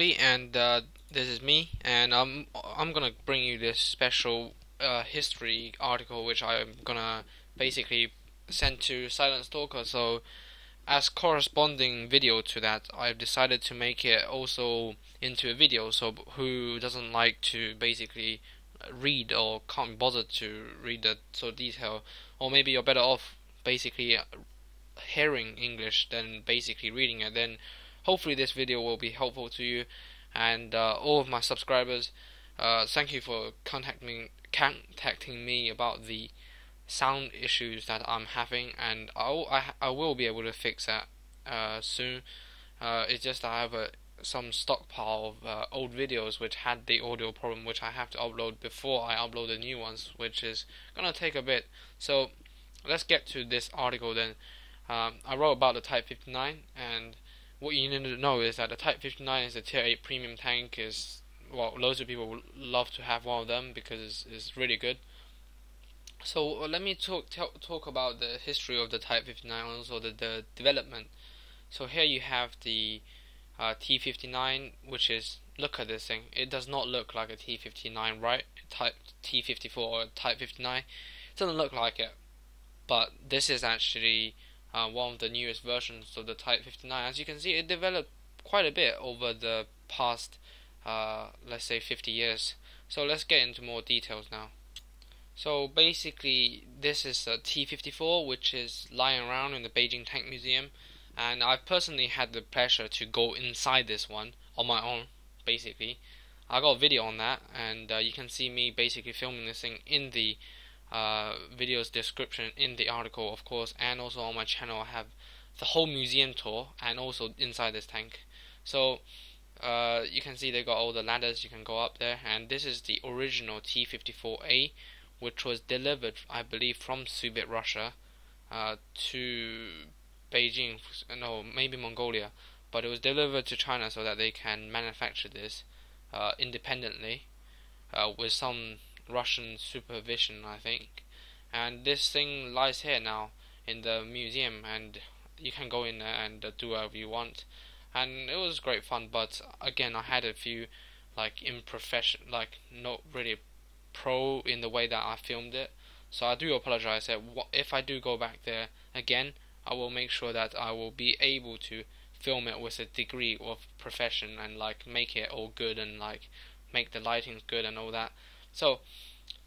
everybody, and this is me, and I'm gonna bring you this special history article, which I'm gonna basically send to Silent Stalker. So, as corresponding video to that, I've decided to make it also into a video. So, who doesn't like to basically read or can't bother to read that so detail, or maybe you're better off basically hearing English than basically reading it, then hopefully this video will be helpful to you and all of my subscribers. Thank you for contacting me about the sound issues that I'm having, and I will be able to fix that soon. It's just I have some stockpile of old videos which had the audio problem, which I have to upload before I upload the new ones, which is gonna take a bit. So let's get to this article then. I wrote about the Type-59, and what you need to know is that the Type-59 is a Tier 8 premium tank. Well, loads of people would love to have one of them because it's really good. So let me talk about the history of the Type-59 and also the development. So here you have the T-59, which is, look at this thing. It does not look like a T-59, right? Type T-54 or Type-59. It doesn't look like it, but this is actually one of the newest versions of the Type-59. As you can see, it developed quite a bit over the past, let's say, 50 years. So let's get into more details now. So basically, this is a T-54, which is lying around in the Beijing Tank Museum, and I've personally had the pleasure to go inside this one on my own. Basically, I got a video on that, and you can see me basically filming this thing in the video's description in the article, of course, and also on my channel I have the whole museum tour and also inside this tank. So you can see they got all the ladders, you can go up there, and this is the original T-54A, which was delivered, I believe, from Soviet Russia to Beijing, no, maybe Mongolia, but it was delivered to China so that they can manufacture this independently with some Russian supervision, I think. And this thing lies here now in the museum, and you can go in there and do whatever you want. And it was great fun, but again, I had a few like not really pro in the way that I filmed it. So I do apologize that if I do go back there again, I will make sure that I will be able to film it with a degree of profession and like make it all good and like make the lighting good and all that. So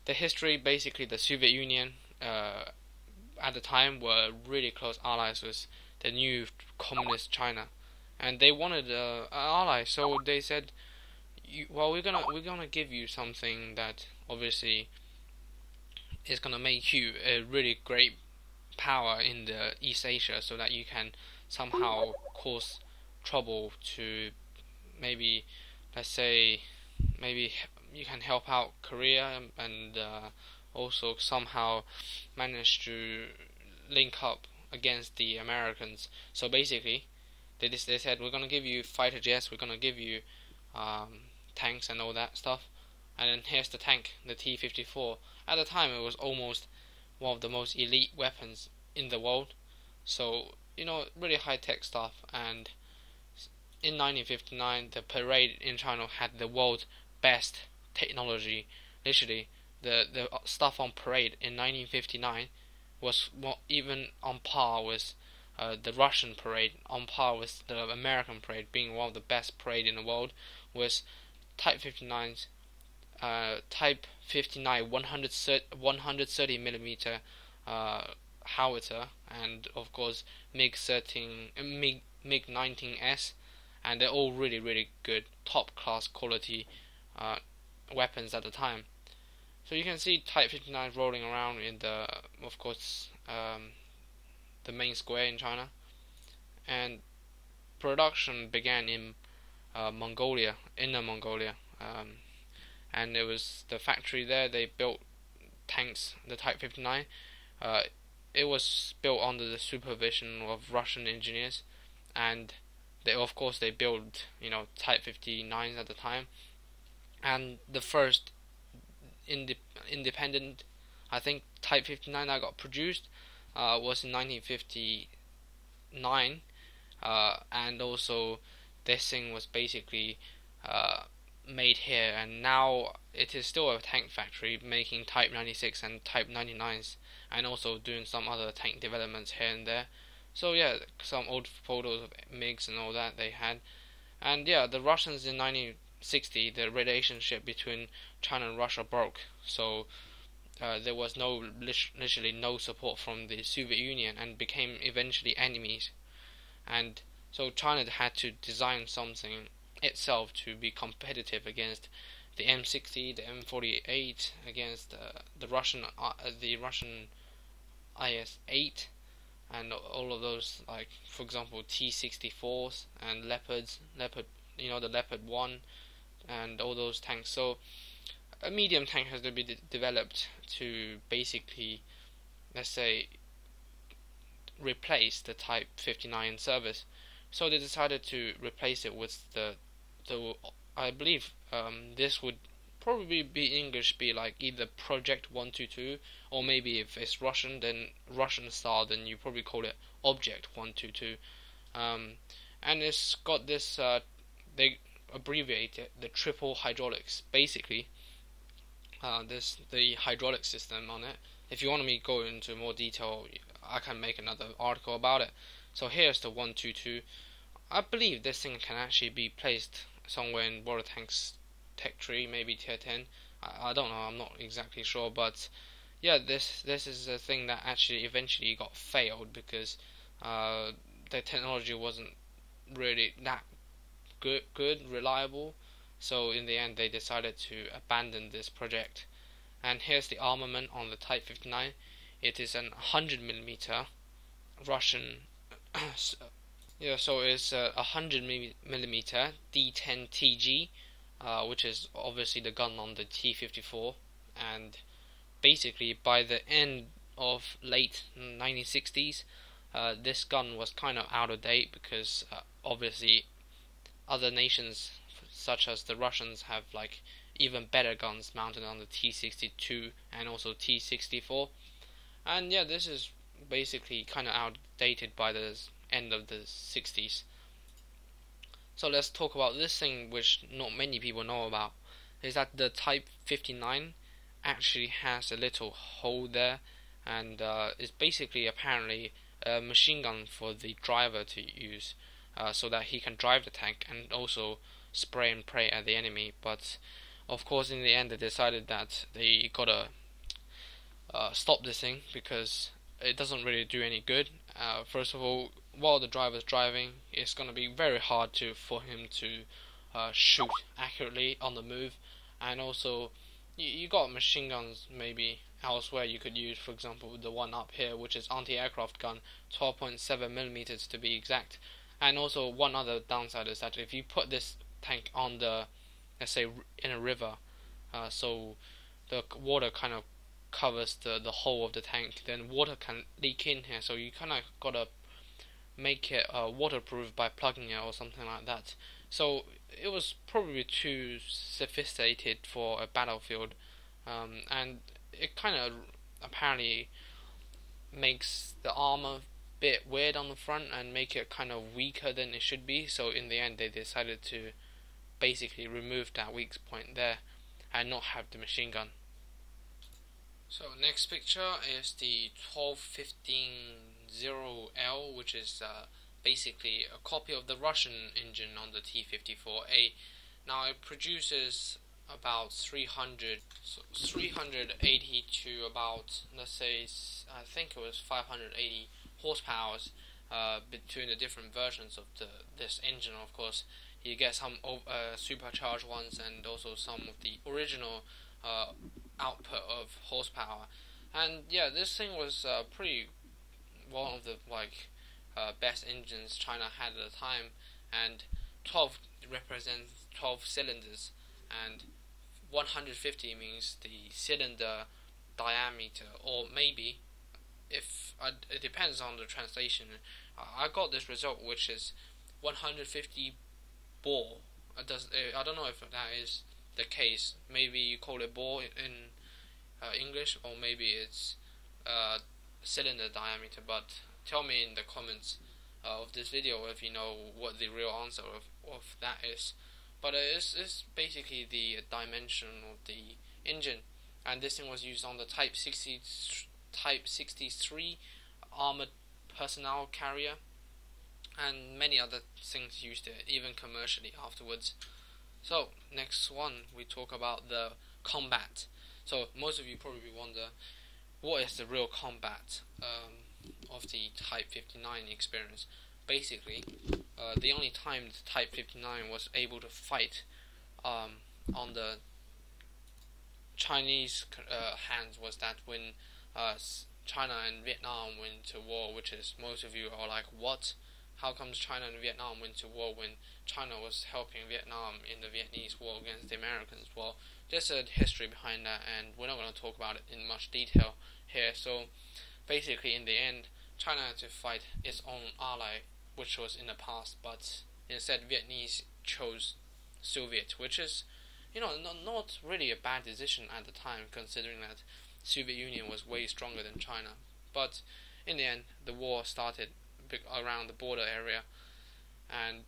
the history, basically the Soviet Union at the time were really close allies with the new communist China, and they wanted an ally. So they said, well, we're gonna give you something that obviously is gonna make you a really great power in the East Asia, so that you can somehow cause trouble to maybe, let's say, maybe you can help out Korea and also somehow manage to link up against the Americans. So basically, they said, we're gonna give you fighter jets, we're gonna give you tanks and all that stuff, and then here's the tank, the T-54. At the time, it was almost one of the most elite weapons in the world. So really high tech stuff. And in 1959, the parade in China had the world's best technology. Literally, the stuff on parade in 1959 was even on par with the Russian parade, on par with the American parade, being one of the best parade in the world, was Type-59's Type-59 130 millimeter howitzer, and of course MiG-19S, and they're all really good, top class quality weapons at the time. So you can see Type-59 rolling around in the, of course, the main square in China, and production began in Mongolia, Inner Mongolia, and it was the factory there. They built tanks, the Type-59. It was built under the supervision of Russian engineers, and of course they built Type-59s at the time. And the first independent, I think, Type-59 that got produced was in 1959, and also this thing was basically made here, and now it is still a tank factory making Type 96 and Type 99s, and also doing some other tank developments here and there. So yeah, some old photos of MiGs and all that they had. And yeah, the Russians in 1960, the relationship between China and Russia broke. So there was literally no support from the Soviet Union, and became eventually enemies. And so China had to design something itself to be competitive against the M60, the M48, against the Russian IS-8, and all of those, like for example T-64s and Leopard, the Leopard 1, and all those tanks. So a medium tank has to be developed to basically, let's say, replace the Type 59 service. So they decided to replace it with the I believe this would probably be English, be like either Project 122, or maybe if it's Russian, then Russian style, then you probably call it Object 122. And it's got this, they abbreviate it, the triple hydraulics. Basically, the hydraulic system on it. If you want me to go into more detail, I can make another article about it. So here's the 122. I believe this thing can actually be placed somewhere in Water Tank's Tech Tree, maybe Tier 10. I don't know, I'm not exactly sure, but yeah, this is a thing that actually eventually got failed because the technology wasn't really that good, reliable. So in the end, they decided to abandon this project. And here's the armament on the Type 59. It is an 100mm Russian. Yeah, so it's a 100mm D10TG, which is obviously the gun on the T-54. And basically, by the end of late 1960s, this gun was kind of out of date because obviously other nations such as the Russians have like even better guns mounted on the T-62 and also T-64. And yeah, this is basically kind of outdated by the end of the 60s. So let's talk about this thing which not many people know about, is that the Type 59 actually has a little hole there, and it's basically apparently a machine gun for the driver to use, so that he can drive the tank and also spray and pray at the enemy. But of course in the end they decided that they gotta stop this thing because it doesn't really do any good. First of all, while the driver's driving, it's going to be very hard for him to shoot accurately on the move. And also, you got machine guns maybe elsewhere you could use. For example, the one up here, which is anti-aircraft gun, 12.7mm to be exact. And also, one other downside is that if you put this tank on the, let's say, in a river, so the water kind of covers the whole of the tank, then water can leak in here, so you kind of gotta make it waterproof by plugging it or something like that. So it was probably too sophisticated for a battlefield, and it kind of apparently makes the armor bit weird on the front and make it kind of weaker than it should be. So in the end they decided to basically remove that weak point there and not have the machine gun. So next picture is the 12150L, which is basically a copy of the Russian engine on the T-54A. Now it produces about 380 to about, let's say, I think it was 580 horsepower between the different versions of this engine. Of course, you get some supercharged ones and also some of the original output of horsepower. And yeah, this thing was pretty one of the best engines China had at the time, and 12 represents 12 cylinders, and 150 means the cylinder diameter, or maybe if it depends on the translation. I got this result which is 150 bore. I don't know if that is the case. Maybe you call it bore in English, or maybe it's cylinder diameter, but tell me in the comments of this video if you know what the real answer of that is. but it's basically the dimension of the engine, and this thing was used on the Type 63 armored personnel carrier, and many other things used it, even commercially afterwards. So next one, we talk about the combat. So most of you probably wonder, what is the real combat of the Type 59 experience? Basically, the only time the Type 59 was able to fight on the Chinese hands was that when China and Vietnam went to war, which is, most of you are like, what? How comes China and Vietnam went to war when China was helping Vietnam in the Vietnamese war against the Americans? Well, there's a history behind that, and we're not going to talk about it in much detail here. So basically, in the end, China had to fight its own ally, which was in the past, but instead Vietnamese chose Soviet, which is, not really a bad decision at the time, considering that Soviet Union was way stronger than China. But in the end, the war started around the border area, and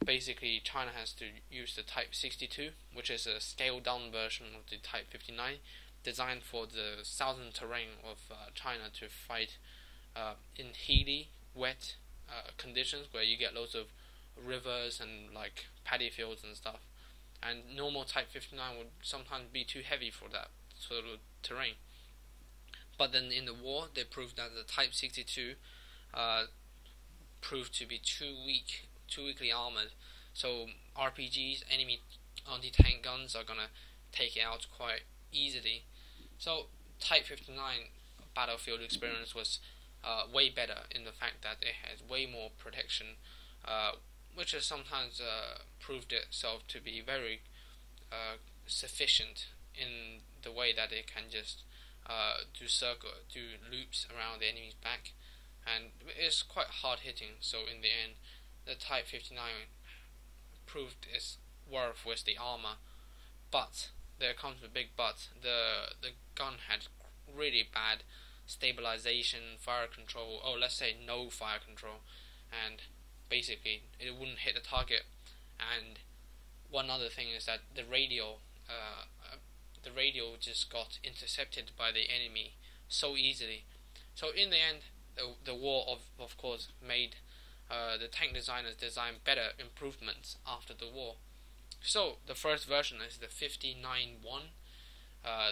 basically China has to use the Type 62, which is a scaled down version of the Type 59, designed for the southern terrain of China to fight in hilly, wet conditions where you get loads of rivers and like paddy fields and stuff. And normal Type 59 would sometimes be too heavy for that sort of terrain. But then in the war, they proved that the Type 62 proved to be too weakly armored. So RPGs, enemy anti-tank guns, are gonna take it out quite easily. So Type 59 battlefield experience was way better in the fact that it has way more protection, which has sometimes proved itself to be very sufficient in the way that it can just do loops around the enemy's back, and it's quite hard hitting. So in the end, the Type 59 proved its worth with the armor, but there comes a big but. The gun had really bad stabilization, fire control, let's say no fire control, and basically it wouldn't hit the target. And one other thing is that the radio just got intercepted by the enemy so easily. So in the end, the war of course made the tank designers design better improvements after the war. So the first version is the 59-1.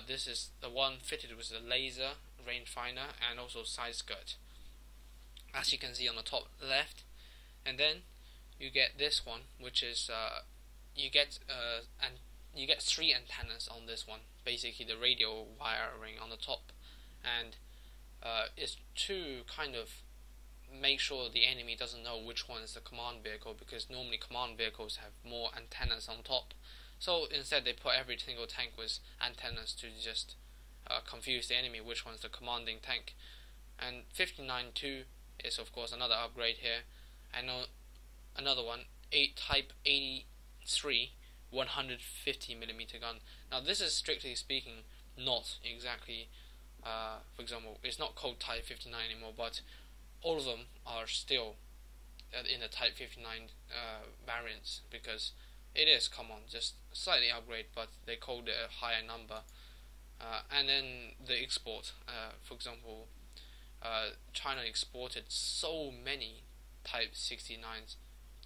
This is the one fitted with a laser rangefinder and also side skirt, as you can see on the top left. And then you get this one, which is you get 3 antennas on this one. Basically, the radio wiring on the top, and it's to kind of make sure the enemy doesn't know which one is the command vehicle, because normally command vehicles have more antennas on top. So instead, they put every single tank with antennas to just confuse the enemy which one's the commanding tank. And 59-2 is of course another upgrade here. And another one, Type 83 150mm gun. Now this is, strictly speaking, not exactly, for example, it's not called Type 59 anymore, but all of them are still in the Type 59 variants, because it is common, just slightly upgrade, but they called it a higher number. And then the export, for example, China exported so many Type 69s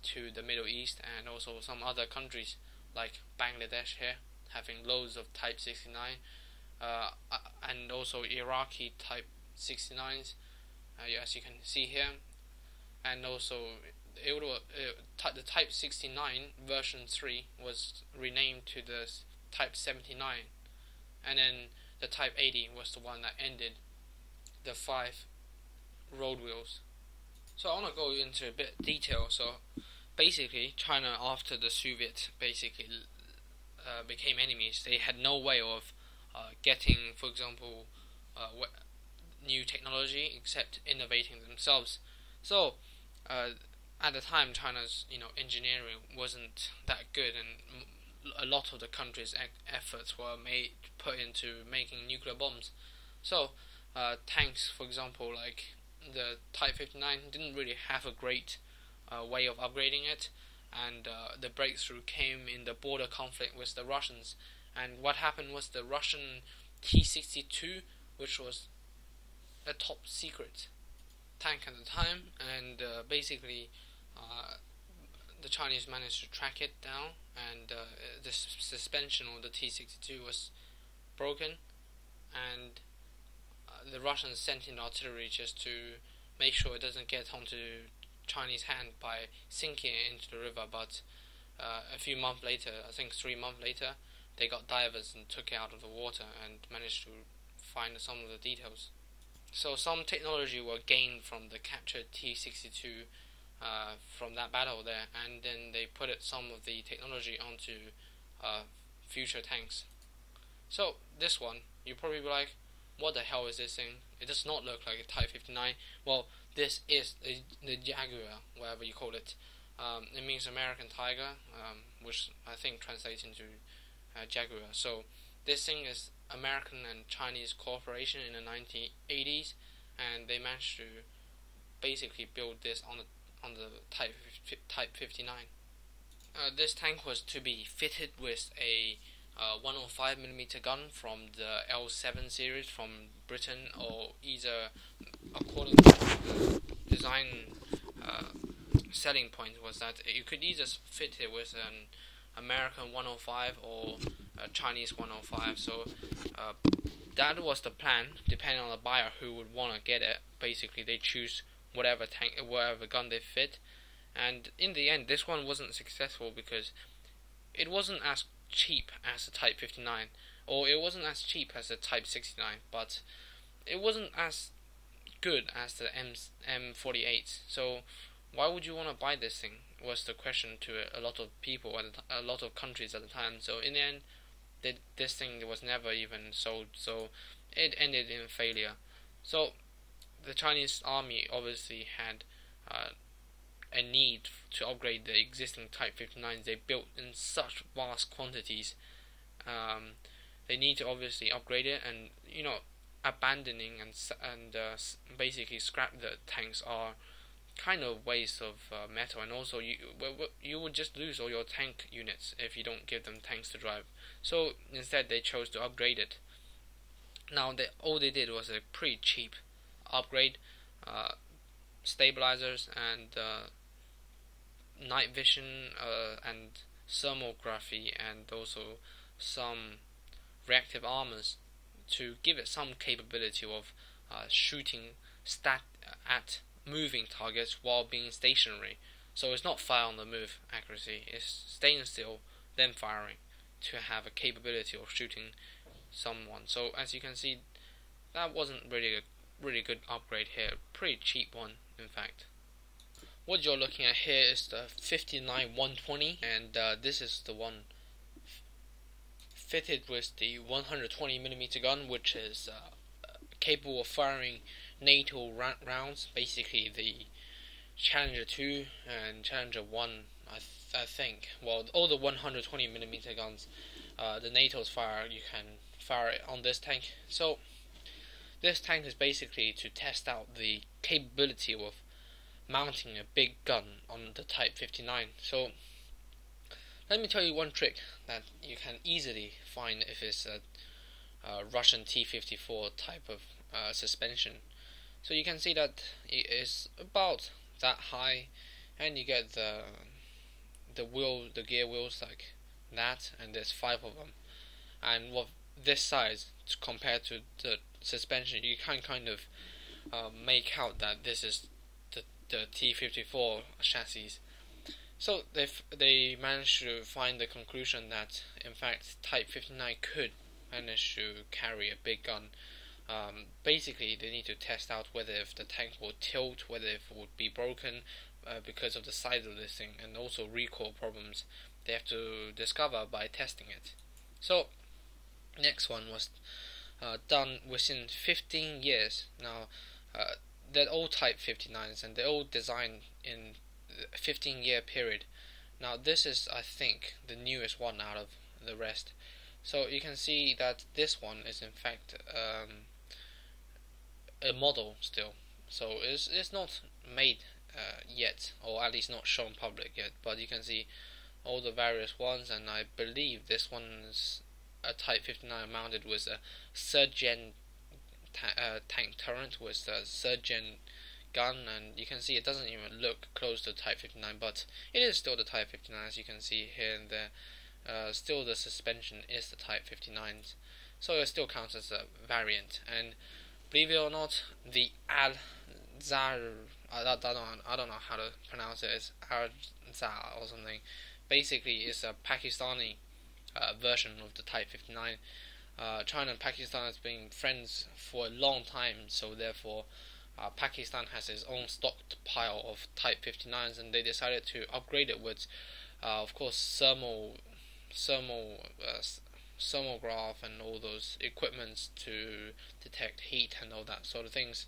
to the Middle East, and also some other countries like Bangladesh here, having loads of Type 69, and also Iraqi Type 69s, as you can see here. And also the Type 69 version 3 was renamed to the Type 79, and then the Type 80 was the one that ended the 5 road wheels. So I want to go into a bit detail. So basically, China, after the Soviet basically became enemies, they had no way of getting, for example, new technology except innovating themselves. So at the time, China's engineering wasn't that good, and a lot of the country's efforts were put into making nuclear bombs. So tanks, for example, like the Type 59, didn't really have a great way of upgrading it, and the breakthrough came in the border conflict with the Russians. And what happened was the Russian T-62, which was a top secret tank at the time, and basically the Chinese managed to track it down, and the suspension of the T-62 was broken, and the Russians sent in artillery just to make sure it doesn't get onto Chinese hand by sinking it into the river. But a few months later, I think 3 months later, they got divers and took it out of the water and managed to find some of the details. So some technology were gained from the captured T-62 from that battle there, and then they put some of the technology onto future tanks. So this one, you probably be like, what the hell is this thing? It does not look like a Type-59. Well, this is the Jaguar, whatever you call it. It means American Tiger, which I think translates into Jaguar. So this thing is American and Chinese cooperation in the 1980s, and they managed to basically build this on the Type-59. This tank was to be fitted with a 105mm gun from the L7 series from Britain, or either, according to the design selling point, was that you could either fit it with an American 105 or a Chinese 105. So that was the plan. Depending on the buyer who would want to get it, basically they choose whatever gun they fit. And in the end, this one wasn't successful because it wasn't as cheap as the Type-59, or it wasn't as cheap as the Type-69, but it wasn't as good as the M48. So why would you want to buy this thing, was the question to a lot of people and a lot of countries at the time. So in the end, this thing was never even sold, so it ended in failure. So the Chinese army obviously had a need to upgrade the existing Type-59s they built in such vast quantities. They need to obviously upgrade it, and abandoning and basically scrap the tanks are kind of waste of metal, and also you would just lose all your tank units if you don't give them tanks to drive. So instead they chose to upgrade it. Now all they did was a pretty cheap upgrade, stabilizers and night vision and thermography, and also some reactive armors to give it some capability of shooting at moving targets while being stationary. So it's not fire on the move accuracy, it's staying still then firing, to have a capability of shooting someone. So as you can see, that wasn't really a really good upgrade here, pretty cheap one in fact. What you're looking at here is the 59-120, and this is the one fitted with the 120mm gun, which is capable of firing NATO rounds, basically the Challenger 2 and Challenger 1, I think. Well, all the 120mm guns, the NATO's fire, you can fire it on this tank. So this tank is basically to test out the capability of mounting a big gun on the Type-59. So let me tell you one trick that you can easily find if it's a Russian T-54 type of suspension. So you can see that it is about that high, and you get the gear wheels like that, and there's 5 of them. And with this size compared to the suspension, you can kind of make out that this is the T-54 chassis. So they managed to find the conclusion that in fact Type-59 could manage to carry a big gun. Basically they need to test out whether if the tank will tilt, whether it would be broken because of the size of this thing, and also recoil problems they have to discover by testing it. So next one was done within 15 years. Now they're all Type-59s, and they're all designed in a 15-year period. Now this is, I think, the newest one out of the rest. So you can see that this one is in fact a model still. So it's not made yet, or at least not shown public yet. But you can see all the various ones, and I believe this one's a Type 59 mounted with a third gen tank turret with a third gen gun, and you can see it doesn't even look close to Type 59, but it is still the Type 59, as you can see here and there. Still the suspension is the Type 59s, so it still counts as a variant. And believe it or not, the Al-Zar, I don't know how to pronounce it, it's Al-Zar or something, basically is a Pakistani version of the Type 59. China and Pakistan has been friends for a long time, so therefore Pakistan has its own stockpile of Type 59s, and they decided to upgrade it with, of course, thermograph and all those equipments to detect heat and all that sort of things.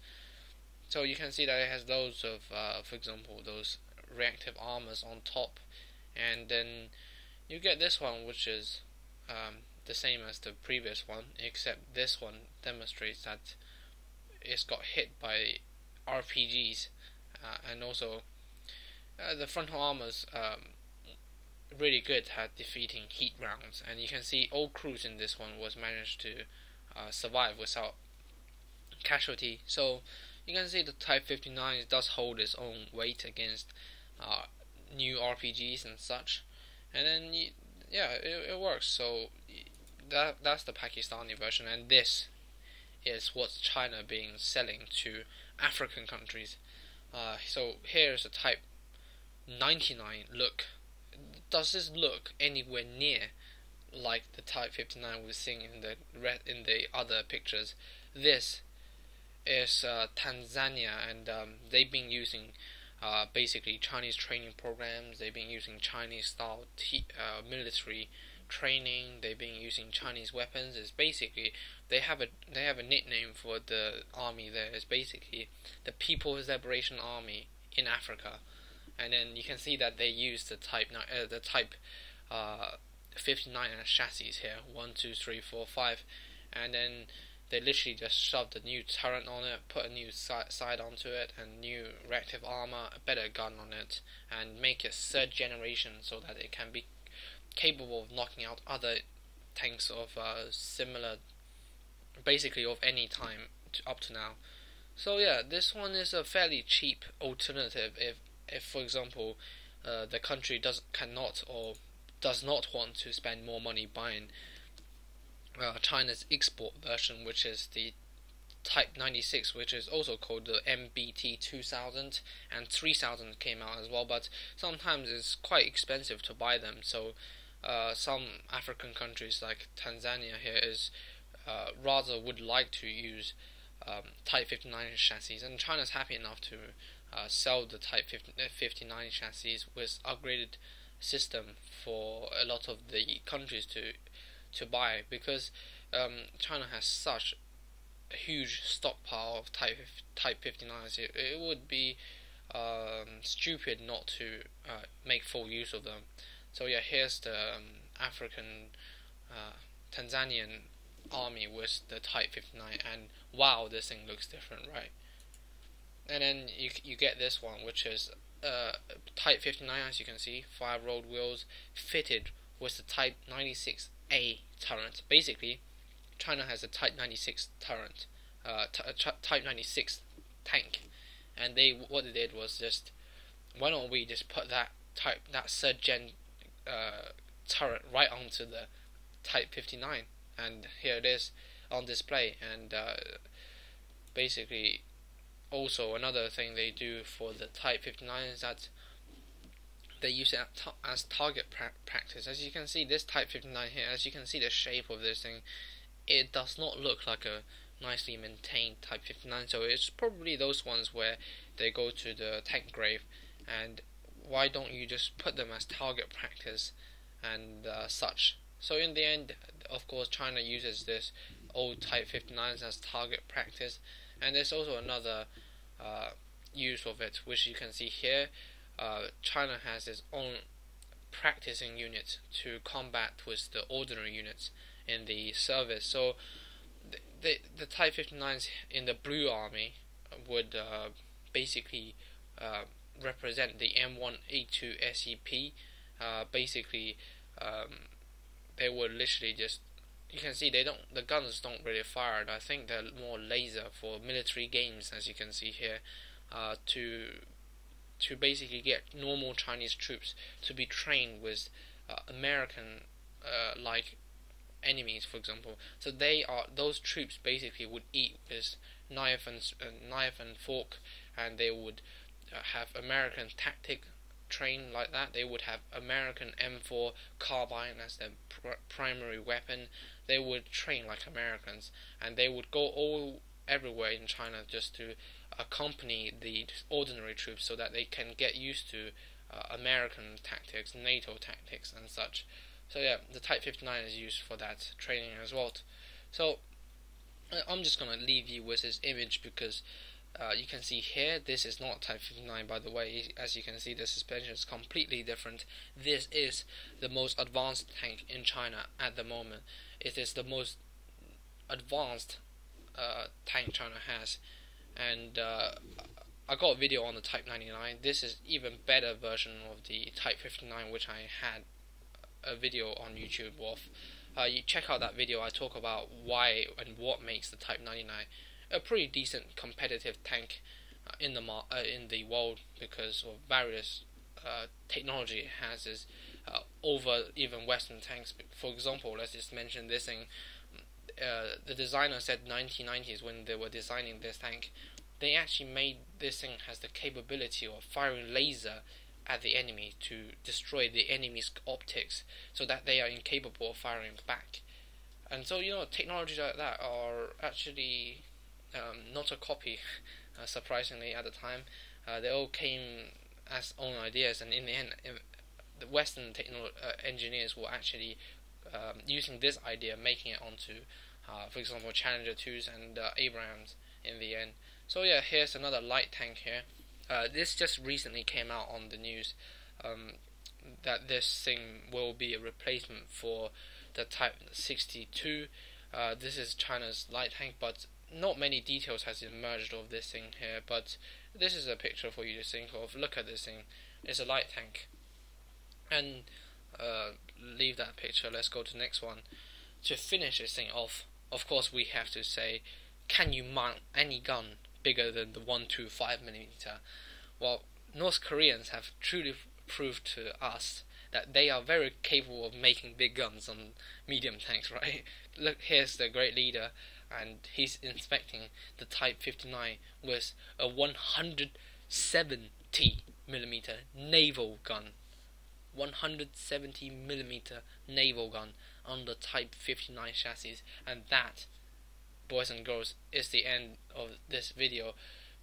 So you can see that it has loads of, for example, those reactive armors on top, and then you get this one, which is the same as the previous one, except this one demonstrates that it's got hit by RPGs, and also the frontal armors really good at defeating heat rounds, and you can see all crews in this one was managed to survive without casualty. So you can see the Type 59 does hold its own weight against new RPGs and such, and then it works. So that's the Pakistani version, and this is what's China being selling to African countries. So here's a Type 99 look. Does this look anywhere near like the Type 59 we're seeing in the other pictures? This is Tanzania, and they've been using basically Chinese training programs. They've been using Chinese style military training. They've been using Chinese weapons. It's basically they have a nickname for the army there. It's basically the People's Liberation Army in Africa. And then you can see that they use the Type 59 as chassis here, 1, 2, 3, 4, 5, and then they literally just shoved a new turret on it, put a new side onto it, and new reactive armor, a better gun on it, and make it third generation so that it can be capable of knocking out other tanks of similar, basically of any time up to now. So yeah, this one is a fairly cheap alternative if for example the country cannot or does not want to spend more money buying China's export version, which is the Type 96, which is also called the MBT 2000, and 3000 came out as well, but sometimes it's quite expensive to buy them. So some African countries like Tanzania here is rather would like to use Type 59 chassis, and China's happy enough to sell the Type 59 chassis with upgraded system for a lot of the countries to buy, because China has such a huge stockpile of Type 59s. It would be stupid not to make full use of them. So yeah, here's the African Tanzanian army with the Type 59, and wow, this thing looks different, right? And then you get this one, which is Type 59, as you can see, 5 rolled wheels fitted with the Type 96A turret. Basically, China has a Type 96 turret, Type 96 tank, and what they did was just, why don't we just put that third gen turret right onto the Type 59, and here it is on display. And basically, also another thing they do for the Type 59 is that they use it as target practice. As you can see, this Type 59 here, as you can see the shape of this thing, it does not look like a nicely maintained Type 59, so it's probably those ones where they go to the tank grave, and why don't you just put them as target practice and such. So in the end, of course, China uses this old Type 59s as target practice, and there's also another use of it, which you can see here. China has its own practicing unit to combat with the ordinary units in the service. So the Type 59s in the Blue Army would basically represent the M1A2 SEP. Basically, they were literally just, you can see the guns don't really fire. I think they're more laser for military games, as you can see here, to basically get normal Chinese troops to be trained with American like enemies, for example. So those troops basically would eat with knife and fork, and they would have American tactic train like that. They would have American M4 carbine as their primary weapon. They would train like Americans, and they would go all everywhere in China just to accompany the ordinary troops so that they can get used to American tactics, NATO tactics, and such. So yeah, the Type-59 is used for that training as well. So I'm just gonna leave you with this image because you can see here, this is not Type-59, by the way. As you can see, the suspension is completely different. This is the most advanced tank in China at the moment. It is the most advanced tank China has, and I got a video on the Type-99. This is even better version of the Type-59, which I had a video on YouTube of. You check out that video. I talk about why and what makes the Type-99 a pretty decent competitive tank in the world, because of various technology it has is over even Western tanks. For example, let's just mention this thing. The designer said 1990s, when they were designing this tank, they actually made this thing has the capability of firing laser at the enemy to destroy the enemy's optics, so that they are incapable of firing back. And so, technologies like that are actually not a copy, surprisingly, at the time. They all came as own ideas, and in the end, the Western engineers were actually using this idea, making it onto, for example, Challenger 2s and Abrams in the end. So yeah, here's another light tank here. This just recently came out on the news, that this thing will be a replacement for the Type 62. This is China's light tank, but not many details has emerged of this thing here. But this is a picture for you to think of. Look at this thing. It's a light tank. And leave that picture. Let's go to the next one. To finish this thing off, of course, we have to say, can you mount any gun bigger than the 125mm? Well, North Koreans have truly proved to us that they are very capable of making big guns on medium tanks, right? Look, here's the great leader, and he's inspecting the Type-59 with a 170mm naval gun. 170mm naval gun on the Type-59 chassis, and that, boys and girls, is the end of this video,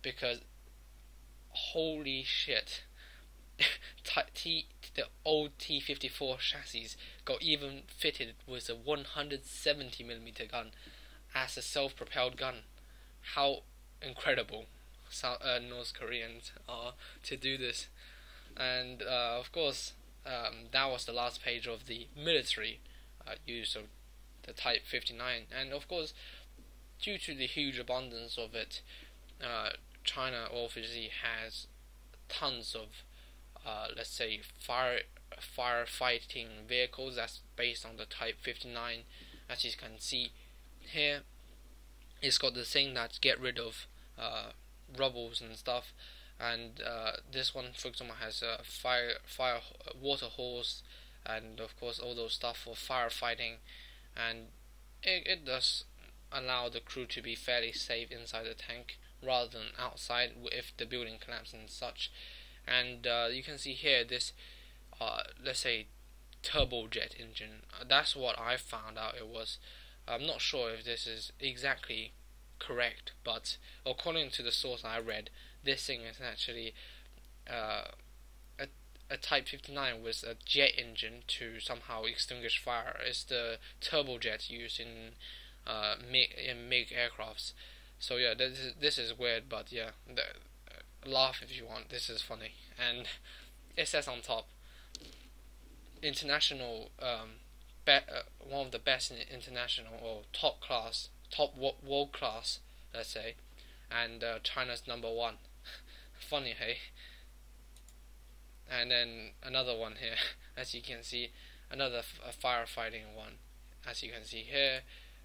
because holy shit, the old T-54 chassis got even fitted with a 170mm gun as a self-propelled gun. How incredible North Koreans are to do this. And of course, that was the last page of the military use of the Type-59, and of course, due to the huge abundance of it, China obviously has tons of, let's say, firefighting vehicles that's based on the Type-59. As you can see here, it's got the thing that get rid of rubbles and stuff, and this one, for example, has a water hose, and of course all those stuff for firefighting, and it does allow the crew to be fairly safe inside the tank rather than outside if the building collapses and such. And you can see here this, let's say, turbojet engine. That's what I found out it was. I'm not sure if this is exactly correct, but according to the source I read, this thing is actually a Type-59 with a jet engine to somehow extinguish fire. It's the turbojet used in MiG aircrafts. So yeah, this is weird, but yeah, laugh if you want. This is funny, and it says on top, international, one of the best in international or top world class, let's say, and China's number one. Funny, hey? and then another one here, as you can see, another firefighting one, as you can see here,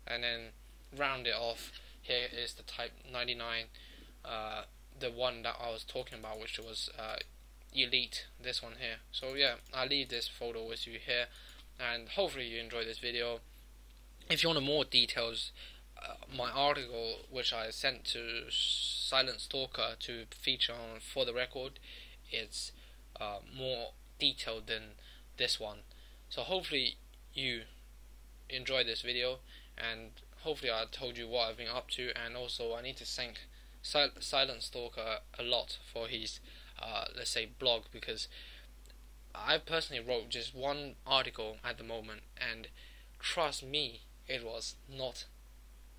and then round it off. Here is the Type-59, the one that I was talking about, which was Elite, this one here. So yeah, I'll leave this photo with you here, and hopefully you enjoy this video. If you want more details, my article which I sent to Silent Stalker to feature on For the Record, it's more detailed than this one. So hopefully you enjoy this video, and hopefully I told you what I've been up to. And also I need to thank Silent Stalker a lot for his let's say blog, because I personally wrote just one article at the moment, and trust me, it was not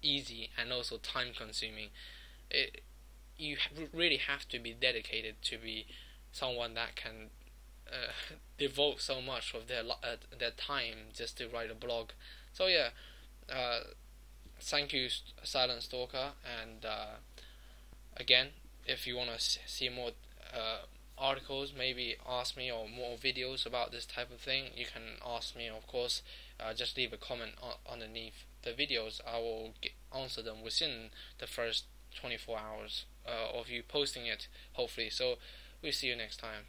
easy and also time consuming. You really have to be dedicated to be someone that can devote so much of their time just to write a blog. So yeah, thank you, Silent Stalker, and again, if you want to see more articles, maybe ask me, or more videos about this type of thing, you can ask me, of course. Just leave a comment underneath the videos. I will answer them within the first 24 hours of you posting it, hopefully. So we'll see you next time.